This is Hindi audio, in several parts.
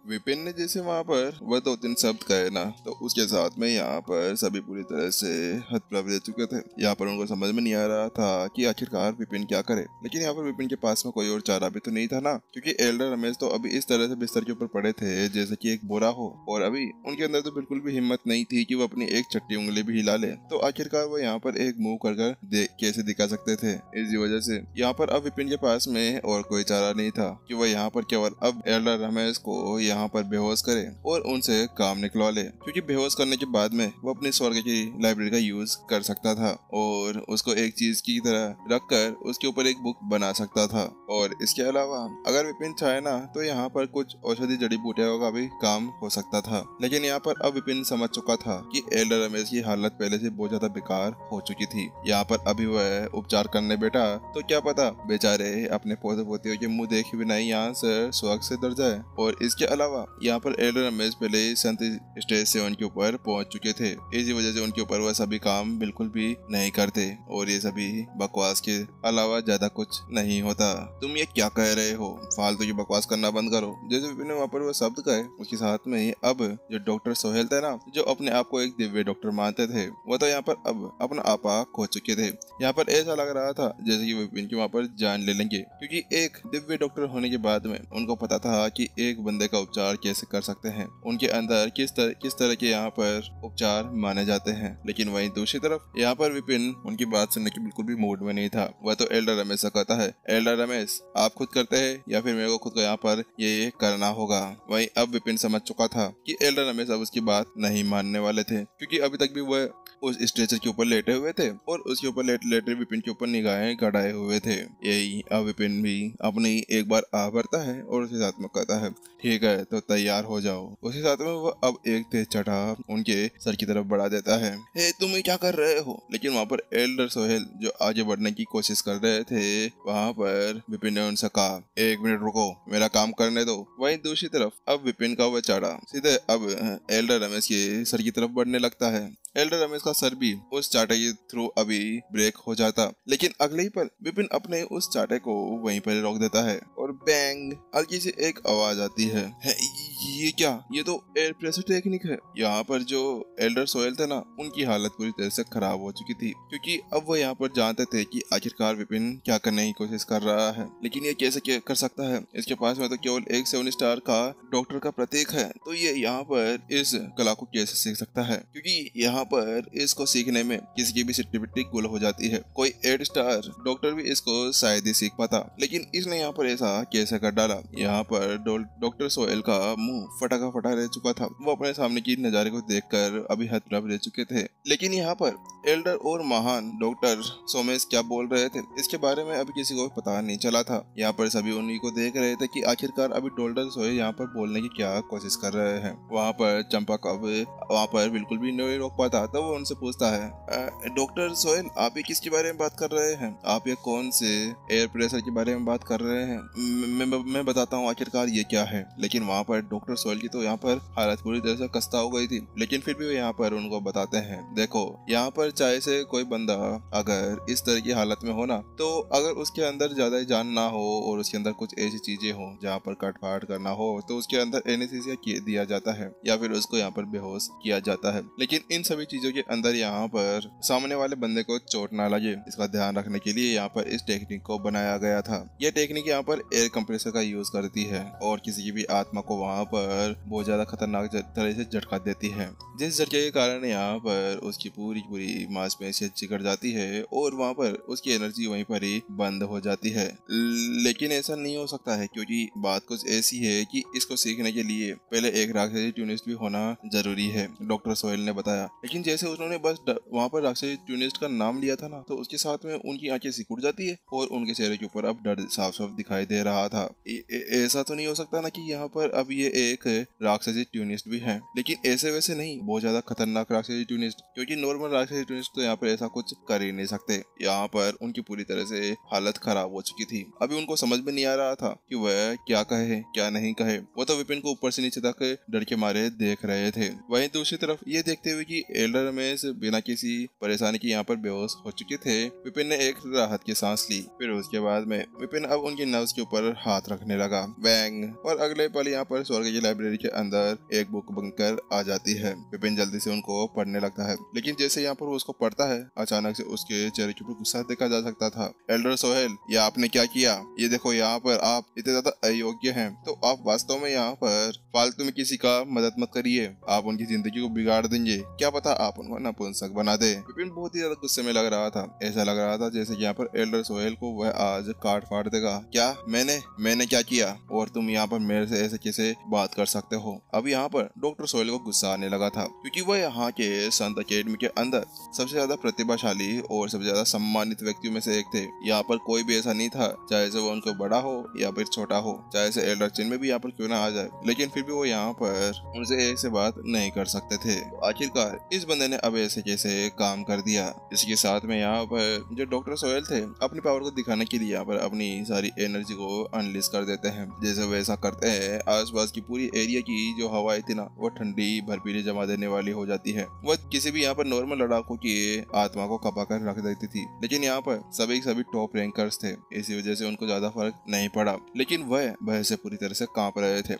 विपिन ने जैसे वहाँ पर वह 2-3 शब्द कहे ना, तो उसके साथ में यहाँ पर सभी पूरी तरह से हतप्रभ रह चुके थे। यहाँ पर उनको समझ में नहीं आ रहा था कि आखिरकार विपिन क्या करे, लेकिन यहाँ पर विपिन के पास में कोई और चारा भी तो नहीं था ना, क्योंकि एल्डर रमेश तो अभी इस तरह से बिस्तर के ऊपर पड़े थे जैसे कि एक बोरा हो, और अभी उनके अंदर तो बिल्कुल भी हिम्मत नहीं थी कि वो अपनी एक चट्टी उंगली भी हिला ले। तो आखिरकार वो यहाँ पर एक मुंह कर कैसे दिखा सकते थे। इसी वजह से यहाँ पर अब विपिन के पास में और कोई चारा नहीं था कि वह यहाँ पर केवल अब एल्डर रमेश को यहाँ पर बेहोश करे और उनसे काम निकलवा ले, क्योंकि बेहोश करने के बाद में वो अपनी स्वर्ग की लाइब्रेरी का यूज कर सकता था और उसको एक चीज की तरह रखकर उसके ऊपर एक बुक बना सकता था। और इसके अलावा अगर विपिन चाहे ना तो यहाँ पर कुछ औषधि जड़ी बूटियों का भी काम हो सकता था। लेकिन यहाँ पर अब विपिन समझ चुका था कि एल्डर रमेश की हालत पहले से बहुत ज्यादा बेकार हो चुकी थी। यहाँ पर अभी वह उपचार करने बैठा तो क्या पता बेचारे अपने पोते पोतियों के मुंह देखे बिना ही यहाँ से स्वर्ग से डर जाए। और इसके अलावा यहाँ पर एल्डर रमेश पहले ही संत स्टेज से उनके ऊपर पहुंच चुके थे। इसी वजह से उनके ऊपर वह सभी काम बिल्कुल भी नहीं करते और ये सभी बकवास के अलावा ज्यादा कुछ नहीं होता। तुम ये क्या कह रहे हो, फालतू की बकवास करना बंद करो। जैसे विपिन ने वहाँ पर वह शब्द कहे उसके साथ में ही अब जो डॉक्टर सोहेल थे ना, जो अपने आप को एक दिव्य डॉक्टर मानते थे, वो तो यहाँ पर अब अपना आपा खो चुके थे। यहाँ पर ऐसा लग रहा था जैसे कि विपिन की वहाँ पर जान ले लेंगे, क्योंकि एक दिव्य डॉक्टर होने के बाद में उनको पता था कि एक बंदे का उपचार कैसे कर सकते हैं, उनके अंदर किस तरह के यहाँ पर उपचार माने जाते हैं। लेकिन वहीं दूसरी तरफ यहाँ पर विपिन उनकी बात सुनने की बिल्कुल भी मूड में नहीं था। वह तो एल्डर रमेश से कहता है, एल्डर रमेश आप खुद करते हैं या फिर मेरे को खुद को यहाँ पर ये करना होगा। वहीं अब विपिन समझ चुका था कि एल्डर रमेश अब उसकी बात नहीं मानने वाले थे, क्योंकि अभी तक भी वह उस स्ट्रेचर के ऊपर लेटे हुए थे और उसके ऊपर लेटे विपिन के ऊपर निगाहें गड़ाए हुए थे। यही अब विपिन भी अपनी एक बार आ भरता है और उसके साथ में कहता है, ठीक है तो तैयार हो जाओ। उसके साथ में वो अब एक तेज चटा उनके सर की तरफ बढ़ा देता है। हे तुम ये क्या कर रहे हो? लेकिन वहाँ पर एल्डर सोहेल जो आगे बढ़ने की कोशिश कर रहे थे, वहाँ पर विपिन ने उनसे कहा, 1 मिनट रुको, मेरा काम करने दो। वहीं दूसरी तरफ अब विपिन का वह चाड़ा सीधे अब एल्डर रमेश के सर की तरफ बढ़ने लगता है। एल्डर रमेश का सर भी उस चाटे के थ्रू अभी ब्रेक हो जाता, लेकिन अगले ही पल विपिन अपने उस चाटे को वहीं पर रोक देता है और बैंग हल्की सी एक आवाज आती है। ये क्या? ये तो एयर प्रेशर टेक्निक है। यहाँ पर जो एल्डर सोहेल थे ना, उनकी हालत पूरी तरह से खराब हो चुकी थी, क्योंकि अब वो यहाँ पर जानते थे कि आखिरकार विपिन क्या करने की कोशिश कर रहा है, लेकिन ये कैसे कर सकता है। इसके पास में तो केवल एक 7 स्टार का डॉक्टर का प्रतीक है, तो ये यहाँ पर इस कला को कैसे सीख सकता है, क्योंकि यहाँ पर इसको सीखने में किसी की भी सिट्टी गुल हो जाती है। कोई 8 स्टार डॉक्टर भी इसको शायद ही सीख पाता, लेकिन इसने यहाँ पर ऐसा कैसे कर डाला। यहाँ पर डॉक्टर सोहेल का मुंह फटा रह चुका था। वो अपने सामने की नजारे को देखकर अभी हतप्रभ रह चुके थे। लेकिन यहाँ पर एल्डर और महान डॉक्टर सोमेश क्या बोल रहे थे, इसके बारे में अभी किसी को पता नहीं चला था। यहाँ पर सभी उन्हीं को देख रहे थे कि आखिरकार अभी डॉक्टर सोहेल यहाँ पर बोलने की क्या कोशिश कर रहे हैं। वहाँ पर चंपक अब वहाँ पर बिल्कुल भी नहीं रोक पाता, तो वो उनसे पूछता है, डॉक्टर सोहेल आप ये किसके बारे में बात कर रहे हैं? आप ये कौन से एयर प्रेशर के बारे में बात कर रहे हैं? मैं बताता हूँ आखिरकार ये क्या है। लेकिन वहाँ पर डॉक्टर सोहेल की तो यहाँ पर हालत पूरी तरह से खस्ता हो गई थी, लेकिन फिर भी वो यहाँ पर उनको बताते हैं, देखो यहाँ पर चाहे से कोई बंदा अगर इस तरह की हालत में हो ना, तो अगर उसके अंदर ज्यादा जान ना हो और उसके अंदर कुछ ऐसी चीजें हो जहाँ पर कटफाट करना हो, तो उसके अंदर एनेस्थीसिया दिया जाता है या फिर उसको यहाँ पर बेहोश किया जाता है। लेकिन इन सभी चीजों के अंदर यहाँ पर सामने वाले बंदे को चोट ना लगे, इसका ध्यान रखने के लिए यहाँ पर इस टेक्निक को बनाया गया था। यह टेक्निक यहाँ पर एयर कंप्रेसर का यूज करती है और किसी की भी आत्मा को वहाँ पर बहुत ज्यादा खतरनाक तरह से झटका देती है, जिस झटके के कारण यहाँ पर उसकी पूरी मांसपेशियां सिकुड़ जाती है और वहाँ पर उसकी एनर्जी वहीं पर ही बंद हो जाती है। लेकिन ऐसा नहीं हो सकता है, क्योंकि बात कुछ ऐसी है कि इसको सीखने के लिए पहले एक राक्षसी ट्यूनिस्ट भी होना जरूरी है, डॉक्टर सोहेल ने बताया। लेकिन जैसे उन्होंने बस वहाँ पर राक्षसी ट्यूनिस्ट का नाम लिया था ना, तो उसके साथ में उनकी आंखें सिकुड़ जाती है और उनके चेहरे के ऊपर अब डर साफ दिखाई दे रहा था। ऐसा तो नहीं हो सकता ना कि यहाँ पर अब ये एक राक्षसी ट्यूनिस्ट भी है, लेकिन ऐसे वैसे नहीं, बहुत ज्यादा खतरनाक राक्षसी ट्यूनिस्ट, क्योंकि नॉर्मल राक्षसी ट्यूनिस्ट तो यहाँ पर ऐसा कुछ कर ही नहीं सकते। यहाँ पर उनकी पूरी तरह से हालत खराब हो चुकी थी। अभी उनको समझ में नहीं आ रहा था कि वह क्या कहे क्या नहीं कहे। वो तो विपिन को ऊपर से नीचे तक डर के मारे देख रहे थे। वहीं दूसरी तरफ ये देखते हुए कि एल्डर रमेश बिना किसी परेशानी के यहाँ पर बेहोश हो चुके थे, विपिन ने एक राहत की सांस ली। फिर उसके बाद में विपिन अब उनकी नर्व्स के ऊपर हाथ रखने लगा। बैंग, और अगले पल यहाँ पर स्वर्ग लड़के की लाइब्रेरी के अंदर एक बुक बनकर आ जाती है। विपिन जल्दी से उनको पढ़ने लगता है, लेकिन जैसे यहाँ पर वो उसको पढ़ता है, अचानक से उसके चेहरे के ऊपर गुस्सा देखा जा सकता था। एल्डर सोहेल, ये आपने क्या किया? ये देखो, यहाँ पर आप इतने ज्यादा अयोग्य हैं, तो आप वास्तव में यहाँ पर फालतू में किसी का मदद मत करिए, आप उनकी जिंदगी को बिगाड़ देंगे, क्या पता आप उनको नपुंसक बना दे। विपिन बहुत ही ज्यादा गुस्से में लग रहा था, ऐसा लग रहा था जैसे यहाँ पर एल्डर सोहेल को वह आज काट फाड़ देगा। क्या मैंने क्या किया और तुम यहाँ पर मेरे से ऐसे कैसे बात कर सकते हो? अब यहाँ पर डॉक्टर सोहेल को गुस्सा आने लगा था, क्योंकि वह यहाँ के संत अकेडमी के अंदर सबसे ज्यादा प्रतिभाशाली और सबसे ज्यादा सम्मानित व्यक्तियों में से एक थे। यहाँ पर कोई भी ऐसा नहीं था, चाहे से वो उनको बड़ा हो या फिर छोटा हो, चाहे से एल्डर चिन्ह में भी यहाँ पर क्यों ना आ जाए, लेकिन फिर भी वो यहाँ पर उनसे ऐसे बात नहीं कर सकते थे। तो आखिरकार इस बंदे ने अब ऐसे कैसे काम कर दिया। इसके साथ में यहाँ पर जो डॉक्टर सोहेल थे, अपनी पावर को दिखाने के लिए यहाँ पर अपनी सारी एनर्जी को अनलिस्ट कर देते हैं। जैसे वैसा करते हैं, आसपास की पूरी एरिया की जो हवाएं थी ना, वो ठंडी भरपीली जमा देने वाली हो जाती है। वह किसी भी यहाँ पर नॉर्मल लड़ाकों की आत्मा को कपा कर रख देती थी, लेकिन यहाँ पर सभी टॉप रैंकर्स थे, इसी वजह से उनको ज्यादा फर्क नहीं पड़ा। लेकिन वह भय से पूरी तरह से कांप रहे थे।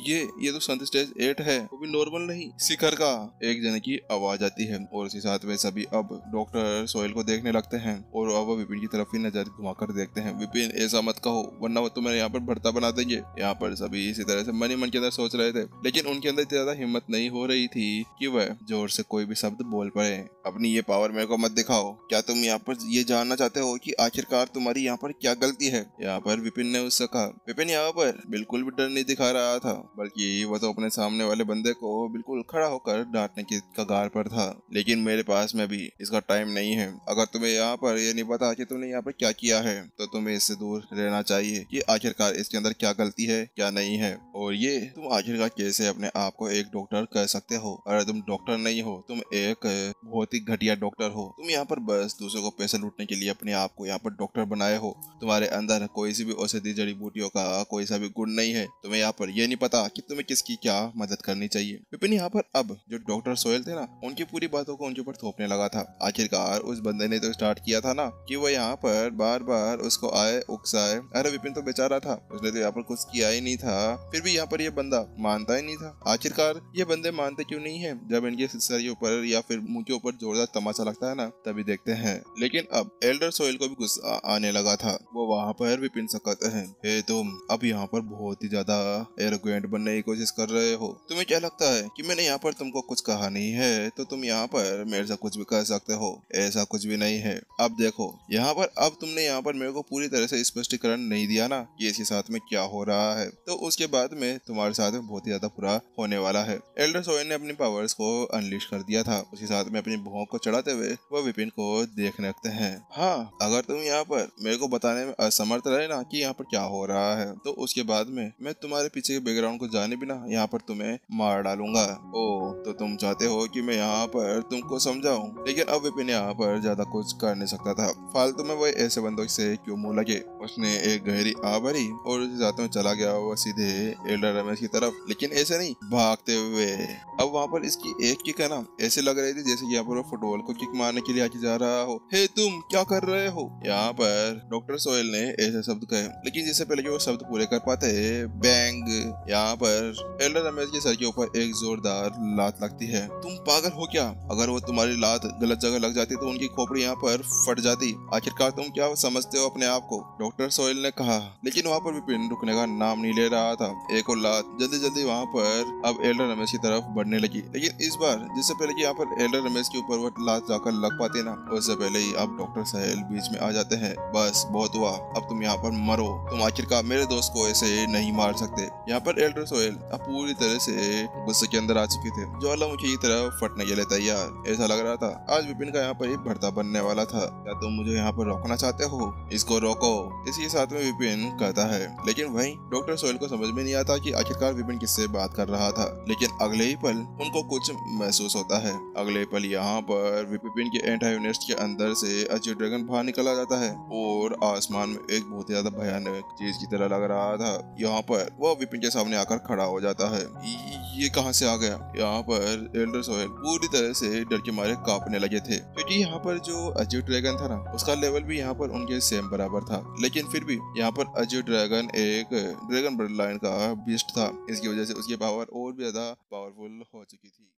ये तो संत स्टेज 8 है, वो भी नॉर्मल नहीं, शिखर का एक जने की आवाज आती है और उसी साथ में सभी अब डॉक्टर सोहेल को देखने लगते हैं और अब विपिन की तरफ ही नजर घुमाकर देखते हैं। विपिन, ऐसा मत कहो, वरना वो तुम्हें यहाँ पर भर्ता बना देंगे। यहाँ पर सभी इसी तरह से मन ही मन के अंदर सोच रहे थे, लेकिन उनके अंदर ज्यादा हिम्मत नहीं हो रही थी कि वह जोर से कोई भी शब्द बोल पड़े। अपनी ये पावर मेरे को मत दिखाओ। क्या तुम यहाँ पर ये जानना चाहते हो कि आखिरकार तुम्हारी यहाँ पर क्या गलती है? यहाँ पर विपिन ने उससे कहा। विपिन यहाँ पर बिल्कुल भी डर नहीं दिखा रहा था, बल्कि वह तो अपने सामने वाले बंदे को बिल्कुल खड़ा होकर डांटने की कगार पर था। लेकिन मेरे पास में भी इसका टाइम नहीं है। अगर तुम्हें यहाँ पर ये नहीं पता कि तुमने यहाँ पर क्या किया है, तो तुम्हें इससे दूर रहना चाहिए कि आखिरकार इसके अंदर क्या गलती है क्या नहीं है, और ये तुम आखिरकार कैसे अपने आप को एक डॉक्टर कह सकते हो? अरे तुम डॉक्टर नहीं हो, तुम एक बहुत ही घटिया डॉक्टर हो। तुम यहाँ पर बस दूसरों को पैसे लूटने के लिए अपने आप को यहाँ पर डॉक्टर बनाए हो। तुम्हारे अंदर कोई सी भी औषधि जड़ी बूटियों का कोई सा भी गुण नहीं है। तुम्हें यहाँ पर ये नहीं पता कि तुम्हें किसकी क्या मदद करनी चाहिए। विपिन यहाँ पर अब जो डॉक्टर सोहेल थे ना, उनकी पूरी बातों को उनके ऊपर थोपने लगा था। आखिरकार उस बंदे ने तो स्टार्ट किया था ना कि वो यहाँ पर बार बार उसको आए उकसाए। अरे विपिन तो बेचारा था, उसने तो यहाँ पर कुछ किया ही नहीं था, फिर भी यहाँ पर ये बंदा मानता ही नहीं था। आखिरकार ये बंदे मानते क्यों नहीं है? जब इनके सर के ऊपर या फिर मुंह के ऊपर जोरदार तमाचा लगता है ना, तभी देखते हैं। लेकिन अब एल्डर सोहेल को भी गुस्सा आने लगा था। वो वहाँ पर विपिन से कहते हैं, हे तुम अब यहाँ पर बहुत ही ज्यादा एरोगेंट बनने की कोशिश कर रहे हो। तुम्हें क्या लगता है कि मैंने यहाँ पर तुमको कुछ कहा नहीं है तो तुम यहाँ पर मेरे से कुछ भी कह सकते हो? ऐसा कुछ भी नहीं है। अब देखो यहाँ पर, अब तुमने यहाँ पर मेरे को पूरी तरह से स्पष्टीकरण नहीं दिया ना कि इसके साथ में क्या हो रहा है, तो उसके बाद में तुम्हारे साथ में बहुत ही ज्यादा बुरा होने वाला है। एल्डर सोहेल ने अपनी पावर्स को अनलिश कर दिया था। उसके साथ में अपनी भौंक को चढ़ाते हुए वो विपिन को देखने लगते हैं। हाँ, अगर तुम यहाँ पर मेरे को बताने में असमर्थ रहे ना कि यहाँ पर क्या हो रहा है, तो उसके बाद में मैं तुम्हारे पीछे के बैकग्राउंड को जाने बिना यहाँ पर तुम्हें मार डालूंगा। ओ, तो तुम चाहते हो कि मैं यहाँ पर तुमको समझाऊं? लेकिन अब विपिन यहाँ पर ज्यादा कुछ कर नहीं सकता था। फालतू में वो ऐसे बंदों से क्यों मुंह लगे। उसने एक गहरी आ भरी और उसके साथ में चला गया वो सीधे एल्डर रमेश की तरफ, लेकिन ऐसे नहीं, भागते हुए। अब वहाँ पर इसकी एक किक है ना, ऐसे लग रही थी जैसे यहाँ पर वो फुटबॉल को किक मारने के लिए आगे जा रहा हो। हे तुम क्या कर रहे हो? यहाँ पर डॉक्टर सोहेल ने ऐसे शब्द कहे, लेकिन जिससे पहले कि वो शब्द पूरे कर पाते, बैंग, यहाँ पर एल्डर रमेश के सर के ऊपर एक जोरदार लात लगती है। तुम पागल हो क्या? अगर वो तुम्हारी लात गलत जगह लग जाती तो उनकी खोपड़ी यहाँ पर फट जाती। आखिरकार तुम क्या समझते हो अपने आप को? डॉक्टर सोहेल ने कहा। लेकिन वहाँ पर विपिन रुकने का नाम नहीं ले रहा था। एक और लात जल्दी जल्दी वहाँ पर अब एल्डर रमेश की तरफ बढ़ने लगी, लेकिन इस बार जिससे पहले कि यहाँ पर एल्डर रमेश के ऊपर वो लात जाकर लग पाती ना, उससे पहले ही अब डॉक्टर सोहेल बीच में आ जाते हैं। बस बहुत हुआ, अब तुम यहाँ पर मरो। तुम आखिरकार मेरे दोस्त को ऐसे नहीं मार सकते। यहाँ पर एल्डर सोहेल अब पूरी तरह से गुस्से के अंदर आ चुके थे, ज्वालामुखी की तरह फटने के लिए तैयार। ऐसा लग रहा था आज विपिन का यहाँ पर एक भर्ता बनने वाला था। क्या तुम मुझे यहाँ पर रोकना चाहते हो? इसको रोको, इसी साथ में विपिन कहता है। लेकिन वहीं डॉक्टर सोहेल को समझ में नहीं आता कि आखिरकार विपिन किससे बात कर रहा था। लेकिन अगले ही पल उनको कुछ महसूस होता है। अगले पल यहाँ पर विपिन के एंटागोनिस्ट के अंदर से अजय ड्रैगन बाहर निकला जाता है और आसमान में एक बहुत ज्यादा भयानक चीज की तरह लग रहा था। यहाँ पर वो विपिन के सामने आकर खड़ा हो जाता है। ये कहाँ से आ गया? यहाँ पर एल्डर सोहेल पूरी तरह से डर के मारे कांपने लगे थे, क्योंकि यहाँ पर जो अजय ड्रैगन था ना, उसका लेवल भी यहाँ पर उनके सेम बराबर था। लेकिन फिर भी यहाँ पर अजय ड्रैगन एक ड्रैगन ब्लड लाइन का बीस्ट था। इसकी वजह से उसकी पावर और भी ज्यादा पावरफुल हो चुकी थी।